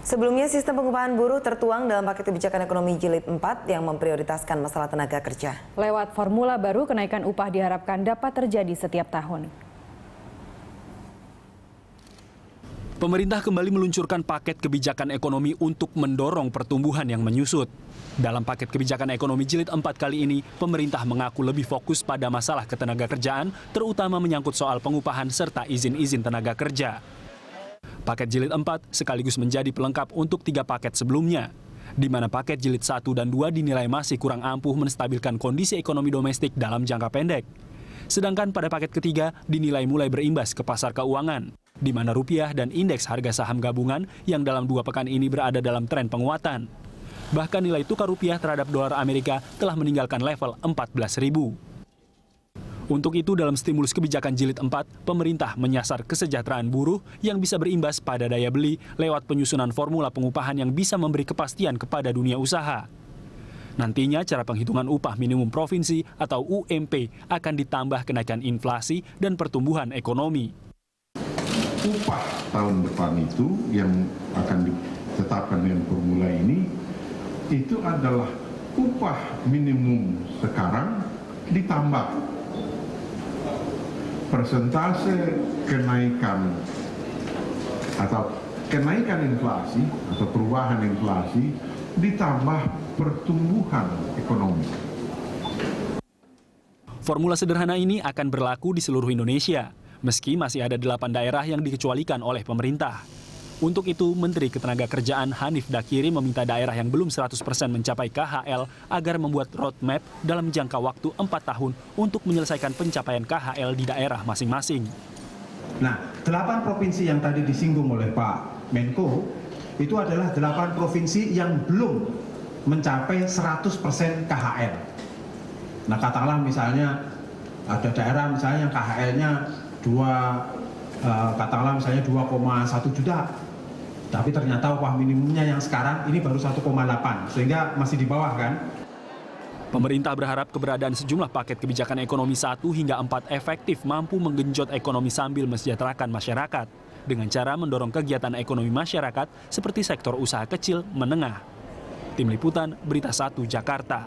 Sebelumnya, sistem pengupahan buruh tertuang dalam paket kebijakan ekonomi jilid 4 yang memprioritaskan masalah tenaga kerja. Lewat formula baru, kenaikan upah diharapkan dapat terjadi setiap tahun. Pemerintah kembali meluncurkan paket kebijakan ekonomi untuk mendorong pertumbuhan yang menyusut. Dalam paket kebijakan ekonomi jilid 4 kali ini, pemerintah mengaku lebih fokus pada masalah ketenagakerjaan, terutama menyangkut soal pengupahan serta izin-izin tenaga kerja. Paket jilid 4 sekaligus menjadi pelengkap untuk 3 paket sebelumnya, di mana paket jilid 1 dan 2 dinilai masih kurang ampuh menstabilkan kondisi ekonomi domestik dalam jangka pendek. Sedangkan pada paket ketiga dinilai mulai berimbas ke pasar keuangan, di mana rupiah dan indeks harga saham gabungan yang dalam 2 pekan ini berada dalam tren penguatan. Bahkan nilai tukar rupiah terhadap dolar Amerika telah meninggalkan level 14.000. Untuk itu, dalam stimulus kebijakan jilid 4, pemerintah menyasar kesejahteraan buruh yang bisa berimbas pada daya beli lewat penyusunan formula pengupahan yang bisa memberi kepastian kepada dunia usaha. Nantinya, cara penghitungan upah minimum provinsi atau UMP akan ditambah kenaikan inflasi dan pertumbuhan ekonomi. Upah tahun depan itu yang akan ditetapkan dengan formula ini, itu adalah upah minimum sekarang ditambah persentase kenaikan atau kenaikan inflasi atau perubahan inflasi ditambah pertumbuhan ekonomi. Formula sederhana ini akan berlaku di seluruh Indonesia, meski masih ada 8 daerah yang dikecualikan oleh pemerintah. Untuk itu, Menteri Ketenagakerjaan Hanif Dakiri meminta daerah yang belum 100% mencapai KHL agar membuat roadmap dalam jangka waktu 4 tahun untuk menyelesaikan pencapaian KHL di daerah masing-masing. Nah, 8 provinsi yang tadi disinggung oleh Pak Menko, itu adalah 8 provinsi yang belum mencapai 100% KHL. Nah, katakanlah misalnya ada daerah misalnya yang KHL-nya katakanlah misalnya 2,1 juta. Tapi ternyata upah minimumnya yang sekarang ini baru 1,8, sehingga masih di bawah kan? Pemerintah berharap keberadaan sejumlah paket kebijakan ekonomi 1 hingga 4 efektif mampu menggenjot ekonomi sambil mensejahterakan masyarakat, dengan cara mendorong kegiatan ekonomi masyarakat seperti sektor usaha kecil menengah. Tim Liputan, Berita 1, Jakarta.